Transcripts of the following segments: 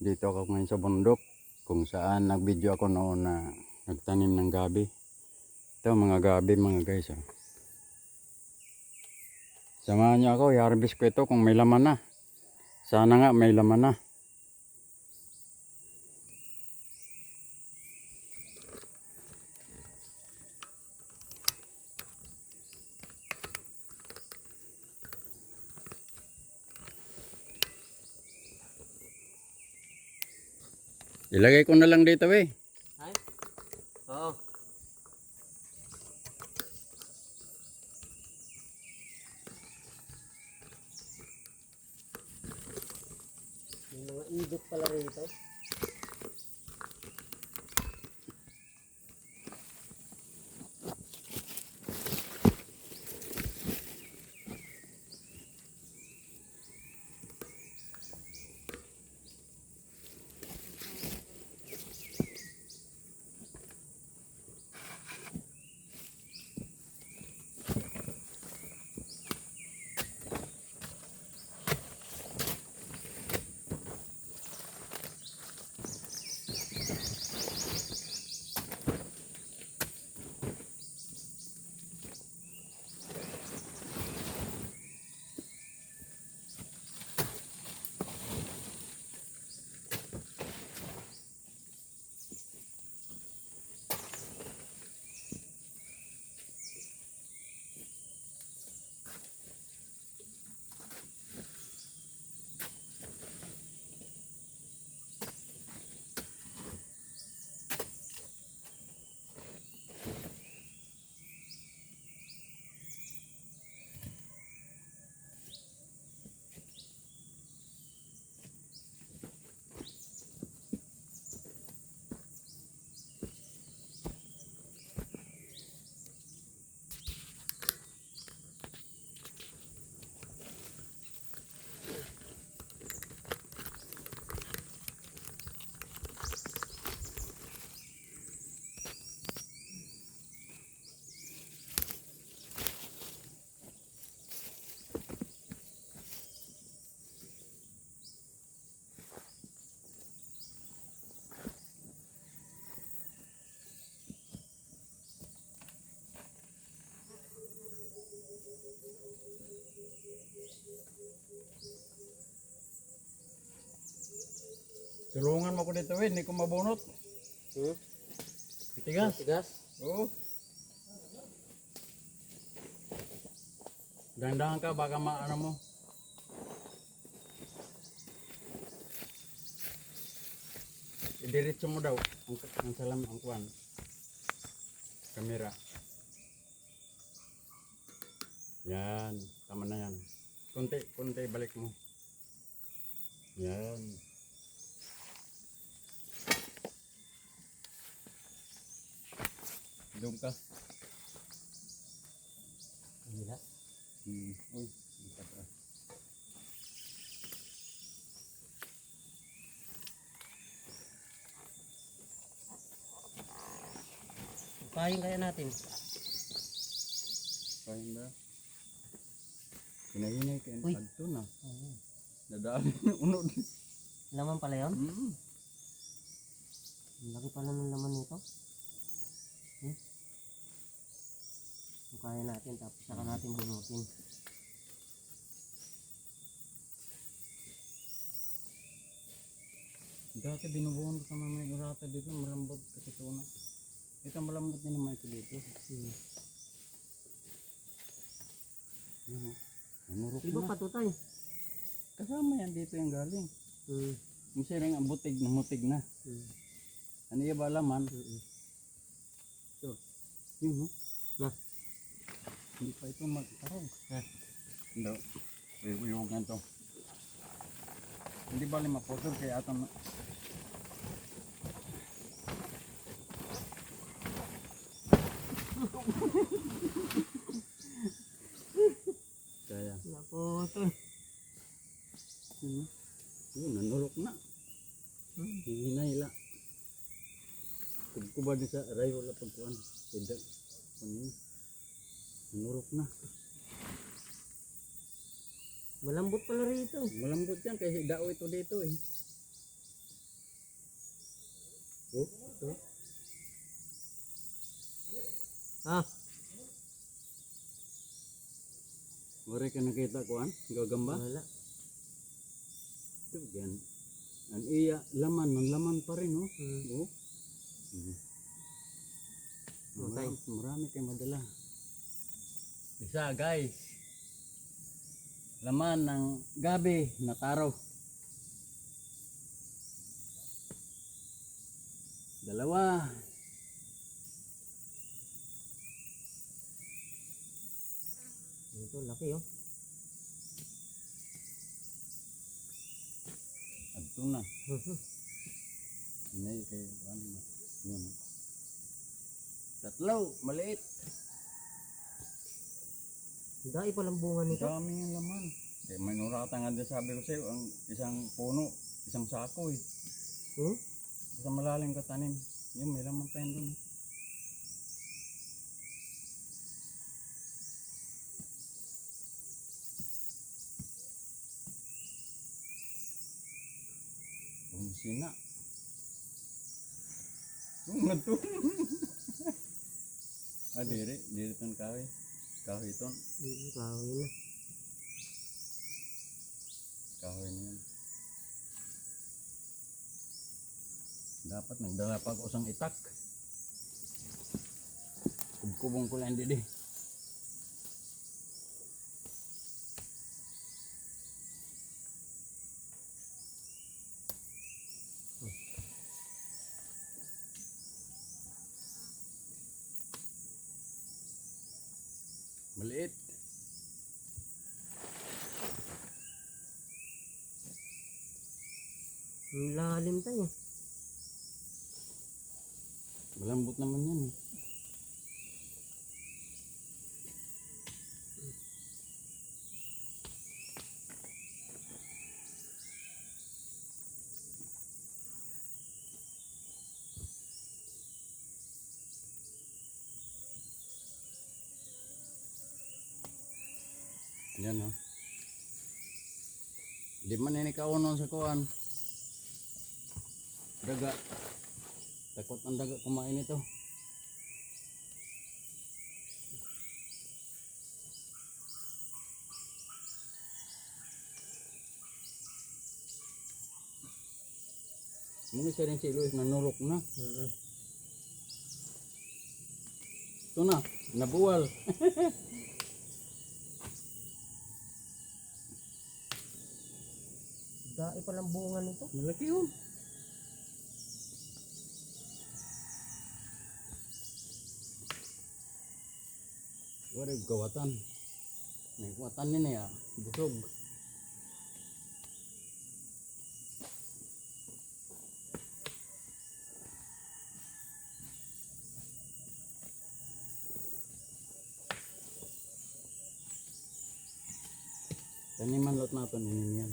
Dito ako ngayon sa bundok kung saan nag-video ako noon na nagtanim ng gabi. Ito mga gabi mga guys. Oh. Samahan niyo ako, i-harvest ko ito kung may laman na. Sana nga may laman na. Ilagay ko na lang dito eh. Ay? Oo. May mga idot pala rito. Tulungan mo ko dito eh, hindi ko mabunot. Tigas. Tigas? Oo. Dandahan ka baka maano mo. Idiretso mo daw ang salam ang kuwan. Kamera. Yan, tama na yan. Kunti balik mo. Yan. Doon ka. Kanila. Uy, ikat ka. Pahin kaya natin. Kain ba? Kinahinay kayo. Uy. Adto na. Nadami unod. Laman pala yun? Mm. Ang laki pala ng laman nito. Kaya natin tapos saka natin bunutin. Dati binubuhon ko naman may urata dito, malambot kasi tuna. Ito malambot din naman ito dito. Nanurok Iba na. pa to tayo. Kasama yan dito yung galing. Musiring ang butig na mutig na. Ano iya ba laman? Ito. Yun, no? Na. Hindi pa ito magkarog. Hindi. Uyog nga ito. Hindi ba maputol kaya atong kaya. Naputol. Yun, nanurok na. Hihinay la. Kubkuba din sa aray, wala pagkuhan. Tidak. Kunin. Nanurok na. Malambot pala rito. Malambot yan kasi dao ito dito eh. Oh, oh. Ah, Wala ka nakita ko an? Gagamba? wala. Ito yan. An iya, laman, nun laman pa rin, oh. Oh. Okay. Marami kayong madala. Isa, guys. Laman ng gabi na taro. Dalawa. Ito, laki oh. Adto na. Hindi kay ano. Yun. Tatlo, maliit. Dai palang bunga nito. Dami yung laman. Kaya may nurata nga din sabi ko sa'yo, ang isang puno, isang sako eh. Hmm? Isang malalim ka tanim. Yun, may laman pa yun dun. Sina. Ngadto. Diri ton kahoy. Kahoy ton. Kahoy na. Kahoy niyan. Dapat nagdala pa ako sang itak. Kubong ko lang didi. Maliit. Ang lalim tayo. Malambot naman yan eh. Yan oh. Di man ini kaunon sa kuan. Daga. Takot ang daga kumain ito. Mungkin sering si Luis nanurok na. Ito na, nabuwal. Dai palang bunga nito. Malaki yun. Wala yung kawatan. May kawatan nila ya. Busog. Taniman lot natin ini yan.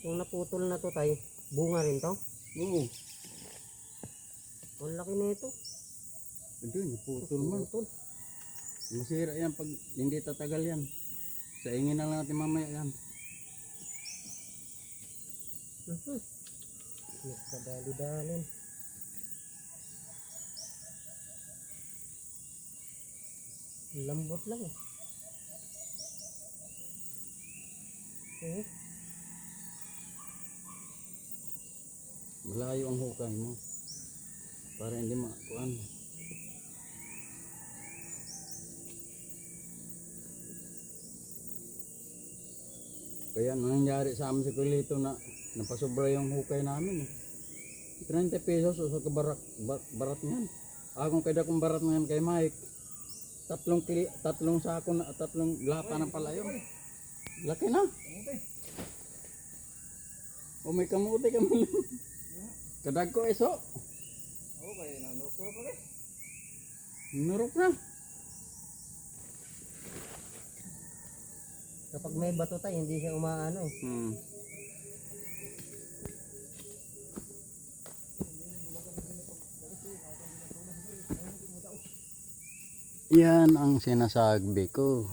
Itong naputol na to tay, bunga rin to. Oo. Ang laki nito. Ito yun, putol man. Putol. Masira yan pag hindi tatagal yan. Sa ingin na lang natin mamaya yan. Nagkadali-dalin. Lambot lang eh. Malayo ang hukay mo. Para hindi makuan. Kaya ano nangyari sa amin sa Kulito na napasobra yung hukay namin eh. 30 pesos o sa barat niyan. Akong kada kong barat ngayon kay Mike. Tatlong sako na, tatlong lata na pala yun. Laki na. O may kamuti ka man. Kadag ko eso. Okay, nanurok ko pa. Nurok na. Kapag may bato tayo, hindi siya umaano eh. Yan ang sinasabi ko.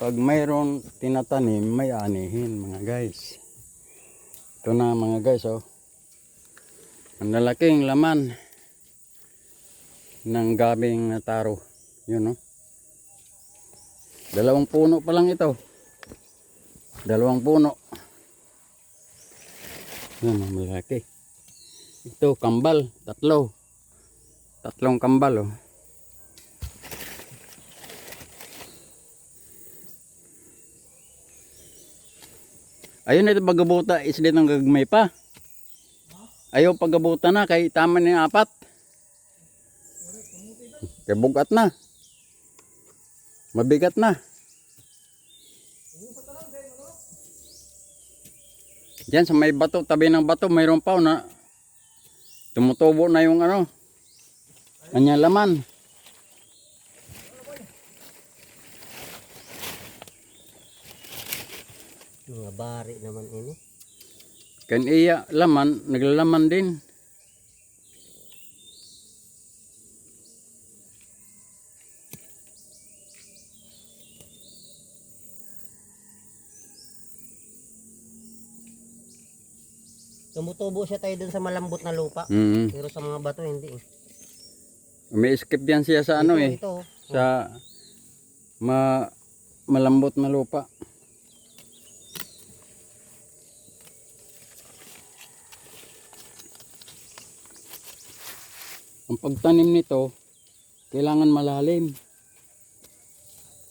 Pag mayroon tinatanim, may anihin mga guys. Ito na mga guys oh. Ang lalaking laman ng gabing na taro. Yun oh. 2 puno pa lang ito. 2 puno. Yan ang malaki. Ito kambal, 3. 3 kambal oh. Ayun ito paggabuta is ditong gagmay pa. Ayaw paggabuta na kay tama na 4. Kay bugat na. Mabigat na. Diyan sa may bato, tabi ng bato, mayroon pa na tumutubo na yung ano. Kanyang laman. Mga bari naman ini. Kan iya laman, naglalaman din. Tumutubo siya tayo dun sa malambot na lupa. Pero sa mga bato hindi eh. May skip yan siya sa ano eh. Ito. Sa malambot na lupa. Ang pagtanim nito, kailangan malalim.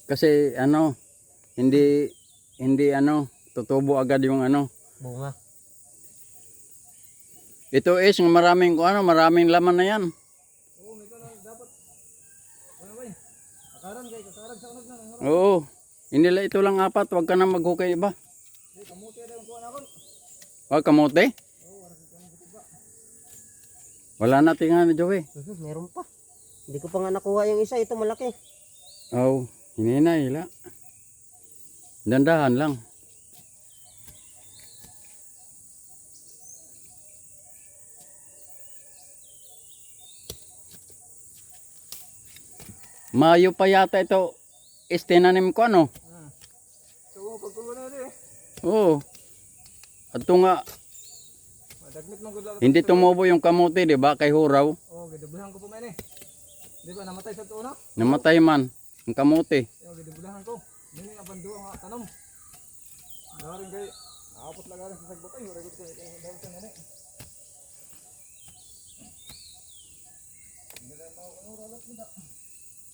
Kasi ano, hindi ano, tutubo agad yung ano. Bunga. Ito is maraming maraming laman na yan. Oo, may ka lang dapat. Ano ba? Akaran kay kakaran sa unod na. Oo. Inila ito lang 4, wag ka na maghukay iba. Kamuti ra yung kuha na kon. Wag kamote. Oo, wala kang kamuti ba. Wala na tinga na Joey. Meron pa. Hindi ko pa nga nakuha yung isa. Ito malaki. Oh, hininay la. Dandahan lang. Mayo pa yata ito. Tinanim ko ano? So, pagkuha na rin. Oo. At ito nga, Madagmit man gud lang. hindi tumubo yung kamote, di ba? Kay huraw. Oh, gidublahan ko po man eh. Di ba namatay sa tuon na? Namatay man ang kamote. Yo, gidublahan ko. Nini nga bandu nga tanom. Garing kay aapot lagaran sa sagbotay, ora gud ko daw sa ngani.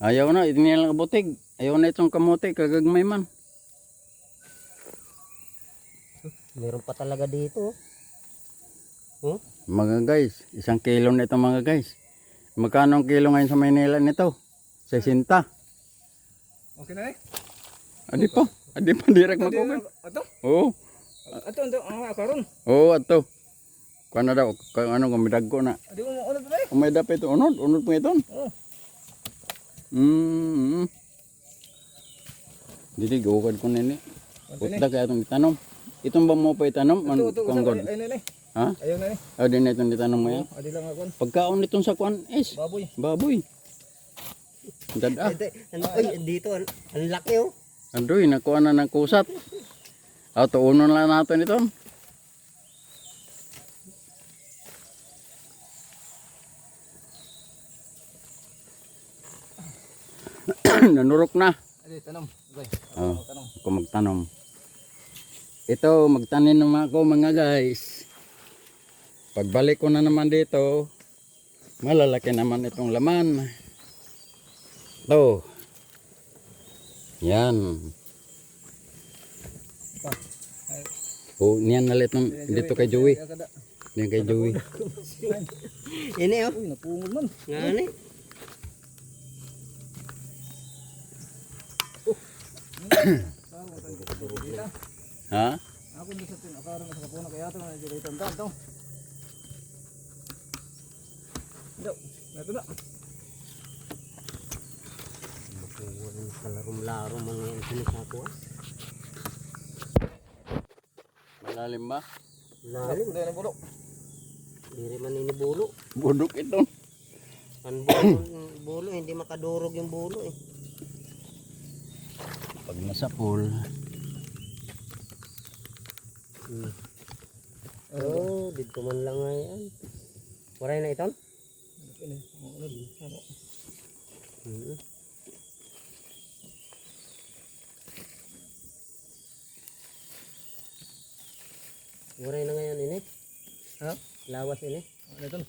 Ayaw na, ito nilang kabutig. Ayaw na itong kamote, kagagmay man. Meron pa talaga dito. Oh. Mga guys, 1 kilo na ito mga guys. Magkano ang kilo ngayon sa Maynila nito? 60. Okay na eh. Adi pa. Adi pa direct magkukay. Ato? Oo. Ato ang akaron. Oo, ato. Kuha na daw. Ano, kumidag ko na. Adi mo unod ba eh? Umay dapat ito. Unod. Unod mo ito. Oo. Dili, gukad ko nini. Ante ni. Putla kaya itong itanong. Itong ba mo pa itanong? Ito Konggod. ay na. Ha? Ayaw na ni. O, din na itong itanong mo yan. Adi lang akon. Pagkaon itong sa kuan is. Baboy. Baboy. Dada. Ay, dito. Ang laki oh. Andoy, nakuha na ng kusat. Tuunon lang natin ito. Nanurok na. Adi tanom. Okay. Oh, Tanom. ako magtanom. Ito, magtanim naman ako mga guys. Pagbalik ko na naman dito, malalaki naman itong laman. Ito. Yan. Oh, niyan nalit ng dito kay Joey. Kada. Niyan kay Joey. Ini oh. Uy, napungod man. Ngani? Ha? Ako din sa tin, akaron sa kapuna kaya ito na dito ito. Daw, nato na. Kalarom-larom mga yan sinisako ah. Malalim ba? Lalim. Dahil na bulo. Diri man ini bulo. Budok ito. Ang bulo, hindi makadurog yung bulo eh. Pag nasa pool. Oh, dito man lang ngayon. Waray na iton? Ini, ano? Hmm. Waray na ngayon ini. Ha? Lawas ini. Ano ito?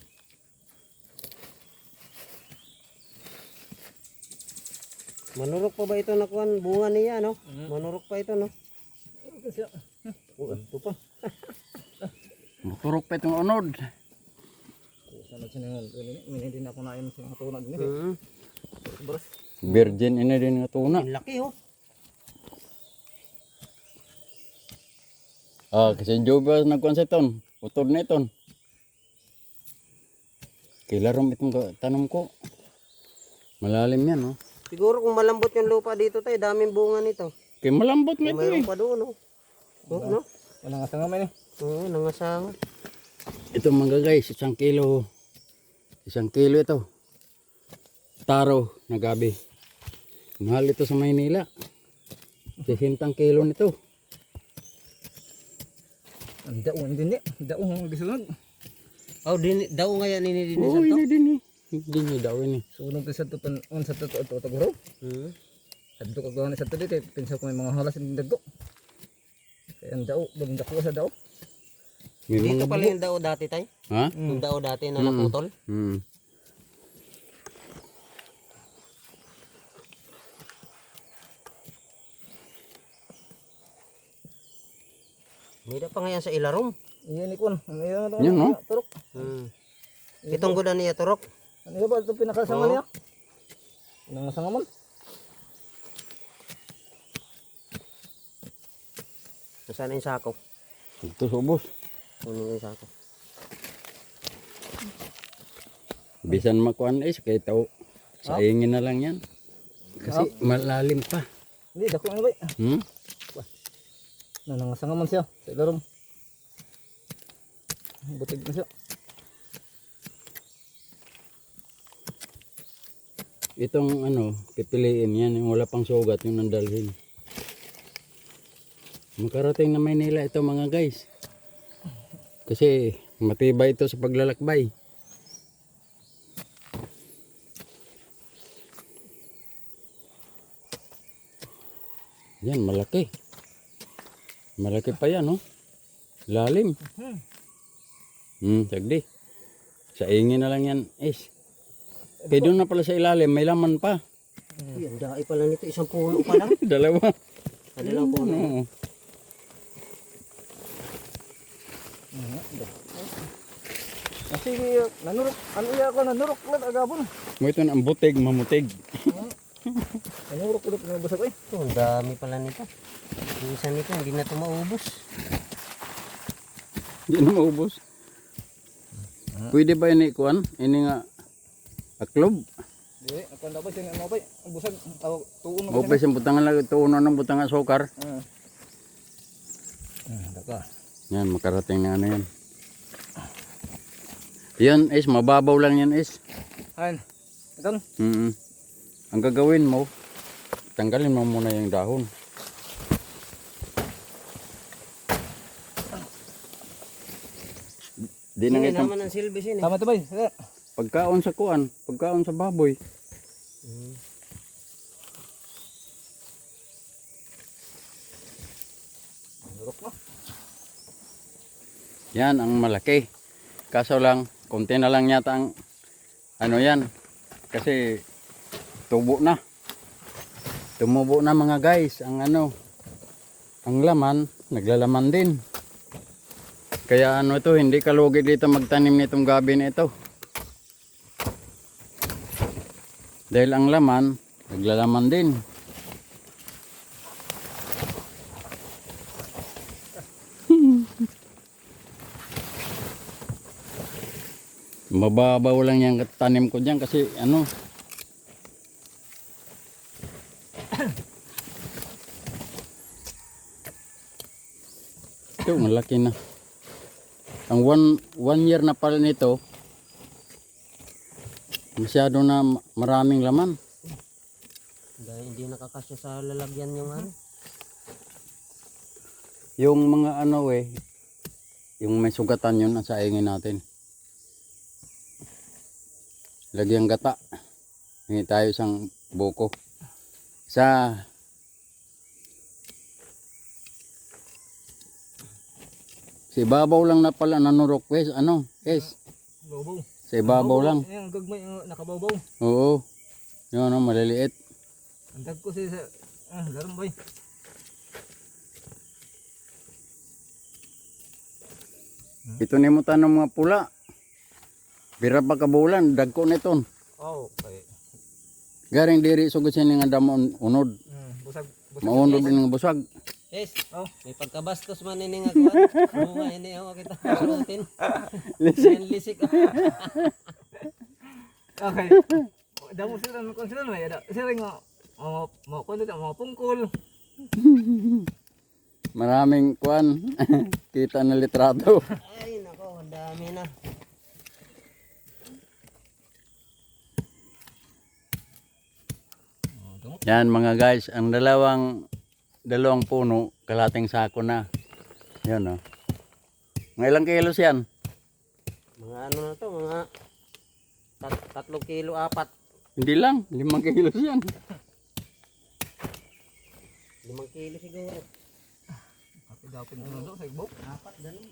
Manurok pa ba ito na kuan bunga niya no? Manurok pa ito no? Kasi Ito pa. Maturok pa itong unod. sana sinangol ini hindi na ako naim sa mga tunag ni. Bros. Virgin ini din nga tuna. Ang laki oh. Ah, kasi Joey ba nagkuhan sa iton? Utod na iton. Kilarom itong tanong ko. Malalim yan, no? Siguro kung malambot yung lupa dito tayo, daming bunga nito. Kaya malambot nga Kung ito eh. mayroon pa doon oh. Oh, no? Wala nga sanga man eh. Oo, nangasanga. Ito mga guys, 1 kilo. 1 kilo ito. Taro na gabi. Mahal ito sa Maynila. 60 kilo nito. Ang daon din ni. Daon ang gisunod. Oh, daw nga yan ini Oo, sa to. ini din eh. Hindi niya daw ini. Sunod sa to pan on sa to guro. Hmm. Adto ka gawon sa to dito pinsa ko may mga halas ng dagko. Kaya ang dao, bagong dako sa dao. May Dito mga pala buho. yung dao dati tay. Ha? Yung dao dati na naputol. Hmm. Hindi pa nga yan sa ilarom. Iyan ni kun. Ano yan ito? Yan, no? Turok. Hmm. Itong gudan niya turok. Ano yan ba ito pinakasanga niya? Pinakasanga man. Nasaan na yung sako? Ito subos. Kunin yung sako. Bisan makuan is kay tao. Sa ingin na lang yan. Kasi malalim pa. Hindi, dako ano ba? Hmm? Nanangasanga man siya sa ilarom. Butig na siya. Itong ano, pipiliin yan, yung wala pang sugat, yung nandalhin. Makarating na Maynila ito mga guys. Kasi matibay ito sa paglalakbay. Yan, malaki. Malaki pa yan, no? Lalim. Sagdi. Sa ingin na lang yan, is. Kaya doon na pala sa ilalim, may laman pa. Yan, dai pala nito. Isang puno pa lang. Dalawa. Dalawang puno. Oo. Kasi nanurok, ano iya ko nanurok lang agabon. Mo ito ang butig, mamutig. Nanurok ulit ng basag ay. Oh, ang dami pala nito. Yung isa nito, hindi na ito maubos. Hindi na maubos. Pwede ba ini kuan? Ini nga aklob. Di, ako na ba siya ano ba? Ang busag tawag tuon na O pa siyang butangan lang ito uno ng butangan sukar. Daka. Yan, makarating na ano yan. Yan is, mababaw lang yan is. Han. Ito. Ang gagawin mo, tanggalin mo muna yung dahon. Di na Hindi itong naman ang silbis yun eh. Tama to ba? Sige. pagkaon sa kuan, pagkaon sa baboy. Nanurok na. Yan ang malaki. Kaso lang, konti na lang yata ang ano yan. Kasi tubo na. Tumubo na mga guys. Ang ano, ang laman, naglalaman din. Kaya ano ito, hindi kalugi dito magtanim nitong gabi na ito. Dahil ang laman, naglalaman din. Mababaw lang yung tanim ko dyan kasi ano. Ito, malaki na. Ang one year na pala nito, masyado na maraming laman. Dahil hindi nakakasya sa lalagyan yung ano. Yung mga ano yung may sugatan yun, ang saingin natin. Lagyan gata. Hingi tayo isang buko. Sa ibabaw lang na pala nanurok, wes. Ano? Yes. Babaw. Sa ibabaw lang. Yung gagmay yung nakababaw. Oo. Yun, no, maliliit. Ang dag ko sa larum boy. Ito ni mo tanong mga pula. Bira pa kabulan, dagko niton. Oh, okay. Garing diri sugod sini nga damon unod. Busag. Maunod din ng busag. Yes. Oh. May pagkabastos man ini nga kuan. Bunga ini ako kita surutin. Lisik. Okay. Damo sila kung sila may ada. Sila nga mo kuno mo pungkol. Maraming kuan. Kita na litrato. Ay nako, ang dami na. Yan mga guys, ang dalawang puno, kalating sako na. Yan oh. Mga ilang kilos yan? Mga ano na to, mga 3 kilo 4. Hindi lang, 5 kilos yan. 5 kilo siguro. Kapit daw puno sa ibok. 4 ganun.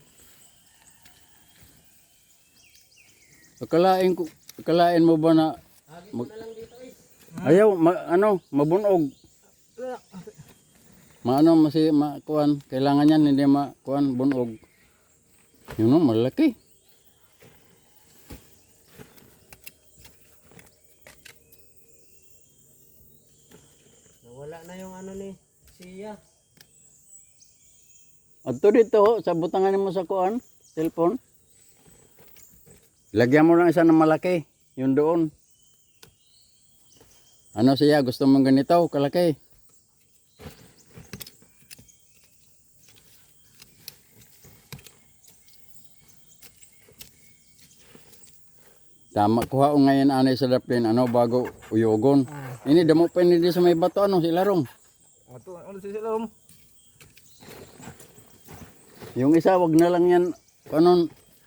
Akalain mo ba na Agit mo na lang dito is. ayaw, mabunog. Maano kuan, kailangan yan hindi kuan bunog. Yun no, malaki. Nawala na yung ano ni siya. Adto dito sa butangan mo sa kuan, cellphone. Lagyan mo lang isa ng malaki, yun doon. Ano siya, gusto mong ganito, kalaki. Tama, kuha ko ngayon anay sa daplin, bago uyogon. Ini, damo pa hindi sa may bato, si Larong. Ato ano si sila Yung isa, wag na lang yan,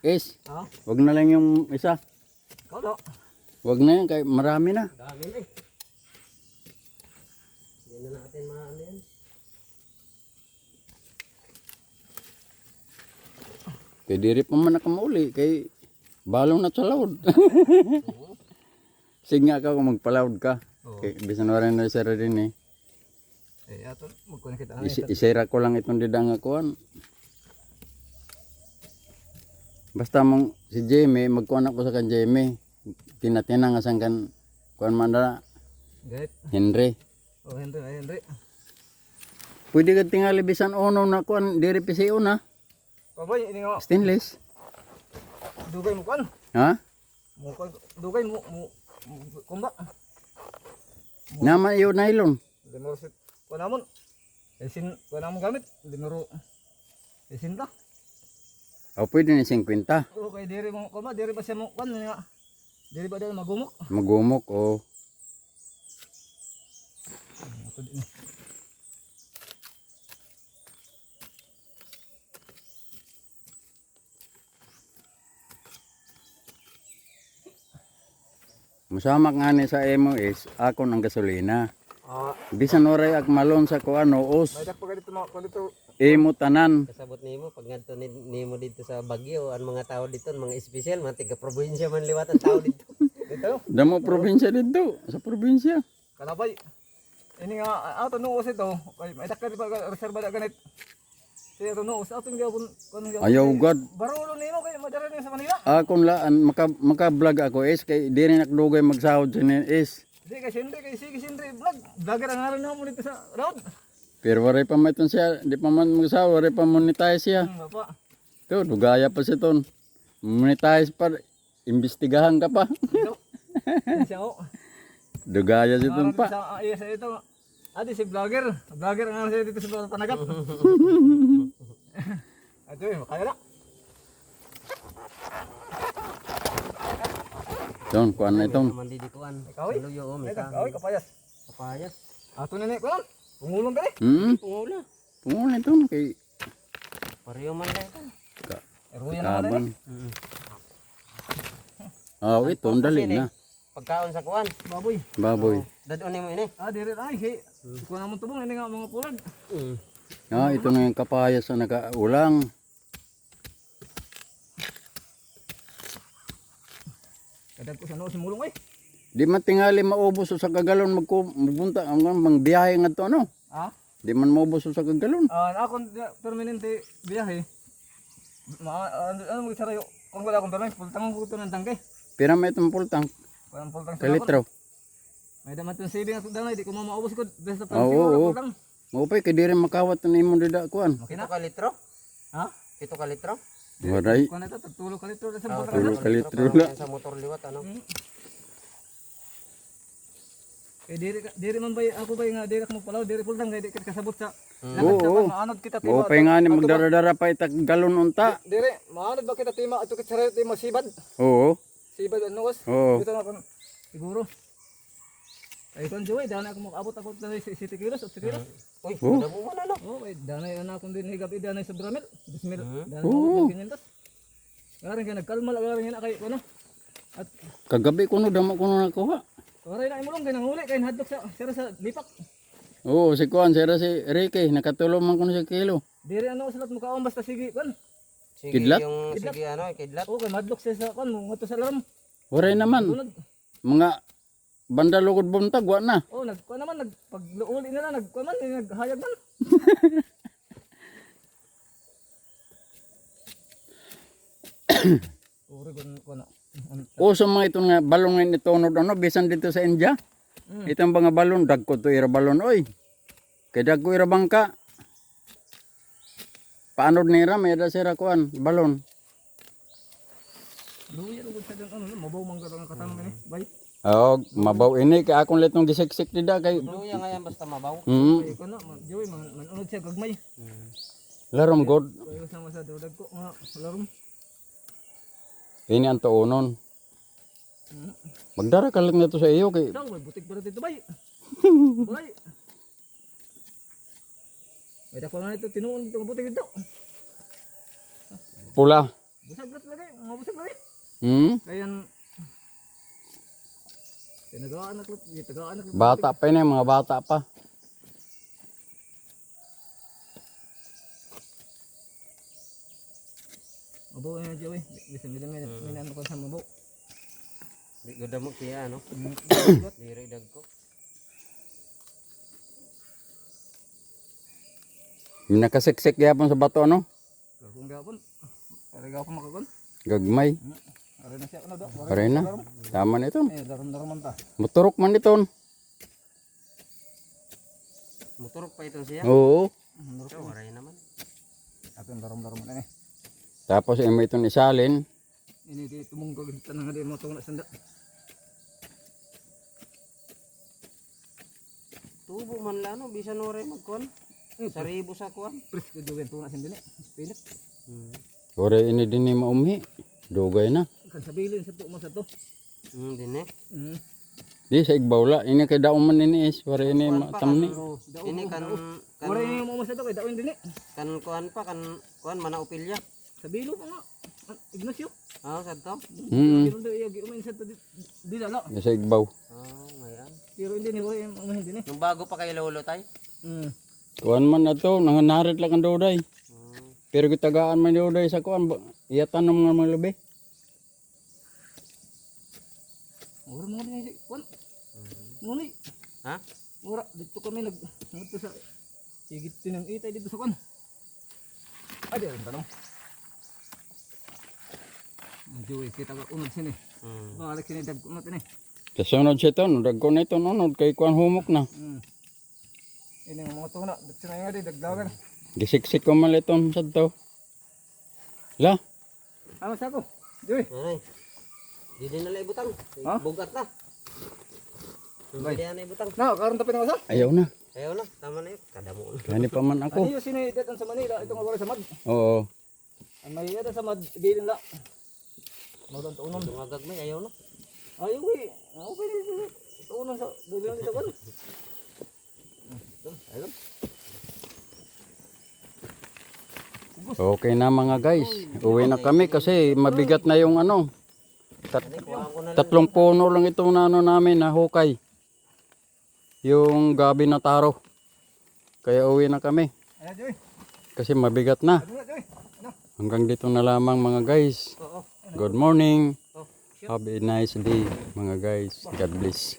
is, Ha? wag na lang yung isa. Kau do. Wag na yan, kay marami na. Dami na eh. Hindi na natin maano yan. Kay diri pa man nakamauli, kay balong na sa laod. Sige nga ka kung magpalaod ka. Oo. Kay bisan wala na sira din Ato magkuha kita Isira ko lang itong didang kuan. Basta mong si Jamie, magkuhan ako sa kan Jamie. Tinatina nga sang kan kuan man na Gait. Henry. Oh, Henry. Pwede ka tingali bisan uno na kuan diri PCO na. Babay ini nga Stainless. dugay mo kan. Ha? Mo dugay mo kumba. Naman yung nylon. Dinuro sit ko namon. Esin ko namon gamit. Dinuro. Esin ta. O pwede na 50. Okay, diri mo kuma, diri ba siya mo kan nga. Diri ba dali magumok? Magumok o. Ato din. Musamak nga ni sa emo is akon ang gasolina. Ah, Bisan oray ag malon sa kuano os. may dak pa dito mga ko dito. Emo tanan. Kasabot nimo pag ngadto nimo dito sa Baguio, ang mga tao dito, mga espesyal, mga tiga probinsya man liwat ang tao dito. Dito. Damo probinsya dito, sa probinsya. Kalabay. Ini nga ato no ito. Kay may dak pa reserba da ganit. Kaya ito no, sa ating gawin, Ayaw God. Barulo nimo kay madara niyo sa Manila. Akon laan maka-vlog ako is kay di rin nakdugay magsahod sa nin is. Di kay Sindri, kay sige Sindri vlog. Vlogger ang aral na mo dito sa road. Pero waray pa maiton siya, di pa man magsahod, waray pa monetize siya. Bapa. To, dugaya pa si ton. Monetize pa, imbestigahan ka pa. Ito. Siya oh. Dugaya si ton pa. Sa iya sa ito. Adi si vlogger. Vlogger ang aral siya dito sa Panagat. Ato eh, makaya na. Ton, kuan na itong. Naman di kuan. Ikaw eh. Luyo o Ay, may kaway kapayas. kapayas. Ato na ni ko lang. Pumulong ka eh. Pungula. Pungula itong kay Pareho man lang ito. Eruya na wala kabang. eh. Ito, dali na. Pagkaon sa kuan. Baboy. Baboy. Dadon mo ini. Dire ay hey. Ko na mo tubong ini nga mga pulag. Ito na yung kapayas na nakaulang. Kadag ko sa no simulong eh. Di man tingali maubos sa kagalon magbunta ang mangbiyahe nga to ano. Ha? Di man maubos sa kagalon. Ako permanente biyahe. Ano mo sarayo? Kung wala akong permanente, pultang ko to ng tangkay. Pira may itong pultang. Walang pultang sa Kalitro. May daman tong saving ako danay, di ko maubos ko best of Oo. pultang. Maupay kay di rin makawat na imong dida kuan. Pito ka litro? Ha? Pito ka litro? Waray. Kung ito, tulo ka litro sa Ah, pultang. tulo ka litro parang na. yan sa motor liwat ano. Eh diri man bay ako bay nga diri ka magpalaw, diri pultang kay di kita kasabot sa Oo. maanod kita Maupay nga ni magdara-dara pa itag galon unta. Diri, maanod ba kita tima ato kita sarayo tima sibad. Oo. Sibad ano was? Oo. Dito na kon siguro. Ay kon joy, dana ako makabot ako sa 60 kilos, 80 kilos. Uy, Oh. damo man ano. Oh, ay danay na akong din higabi danay sa Bramil. Bismil. Danay Oo. ako ganyan tas. Garing kay nagkalma la garing na kay kuno. At Kagabi kuno damo kuno nakuha. oray na imulong kay nanghuli kay hadlok sa sira sa lipak. Oo, si kuan sira si Ricky nakatulong man kuno sa kilo. Diri ano salat mo kaon basta sige kun. Sige Kidlat? yung sige ano, kidlat. Oh, kay madlok siya sa kun mo sa laram. Waray naman. Dunag. Mga banda lugod buntag wa na. Oh, nagkuan naman nagpagluuli na lang nagkuan man naghayag man. Uri kun na. Uso mga ito nga balon nga itunod ano bisan dito sa India. Itong mga balon dagko to ira balon oy. Kay dagko ira bangka. Paanod nira may da sira kuan balon. Luya ro sa ano mabaw man ka katanong ni. Bay. Oh, mabaw ini kay akong letong gisiksik dida kay. Luya nga yan basta mabaw. Ay kun na joy manunod siya gagmay. Larom god. Kaya sama sa dodag ko nga larum. Ini ang tuonon. Magdara ka lang na to sa iyo kay Daw may butik para dito bay. Bay. May dako na ito tinuon dito butik dito. pula. Busag lagi, mga busag lagi. Kayan tinagaan na klot, Bata pa yun mga bata pa. Mabaw na Joey. Bisa may ano ko sa mabaw. Di ko damo siya ano. Diri dagko. Nakasiksik yapon sa bato ano? Kung gapon, para gapon makakon. Gagmay. Para na siya ano daw. Pare na. Tama na ito. Daram man ta. Muturok man ito. Motorok pa ito siya. Oo. So, waray naman. Aton daram man ini. Tapos imo itong isalin. Ini di tumungkog tanang di mo tong sanda. Tubo man lang no, bisan oray magkon. Saribo sa kuan. Pres ko jowen tuna sindini. Pinit. Ore ini din ni maumhi. Dugay na. Kan sabilin sa to mo sa to. Dine. Di sa igbawla. Ini kay daon man ini is. Ore ini matamni. Ini kan Ora yung mo sa to kay daon dini. kan kuan pa kan kuan mana upilya. Sabilo pa nga. Ignacio. Ah, sadto. Pero do iya giumain sa to di dala. Di sa igbaw. Oh, ngayon. Pero hindi ni ora yung umahin dini. Nung bago pa kay lolo tay. Kuan man na to. Nangangarit lang ang duday. Pero kitagaan man duday sa kuan. Iyatan ng mga lubi. Ora mo ni kon. Ngoni. Ha? Ora dito kami nagto sa sigit tinang itay dito sa kon. Ay, di rin tanong. Joey, kita ka unod sini. Balik sini dag unod ini. Kasunod siya ito, nudag ko na ito, nunod, kay kuan humok na. Ini ang mga tuna, dag sini nga di dagdagan. Gisiksik ko man itong sad to. La, Ano sa ko? Joey. Ay. Di din nila ibutang. Ha? Bugat na. Hindi na ibutang. Na, karon tapin nga sa. ayaw na. Ayaw na, tama na yun. Kada mo. Kani pa man ako. Ano yung sinidat sa Manila, itong awara sa mad. Oo. Ang may yata sa mad, bilin la. Mawag tuunon. Dumagag may, ayaw na. Ayaw eh. Okay ni tuunon sa bilin sa kan. Ayun. Okay na mga guys. Uwi na kami kasi mabigat na yung ano. Kuha ko na lang. Tatlong puno lang itong nano namin na hukay. Yung gabi na taro. Kaya uwi na kami. Ayan, Joey. Kasi mabigat na. Ano na, Joey? Ano? Hanggang dito na lamang mga guys. Oo. Good morning. Oh. Have a nice day mga guys. God bless.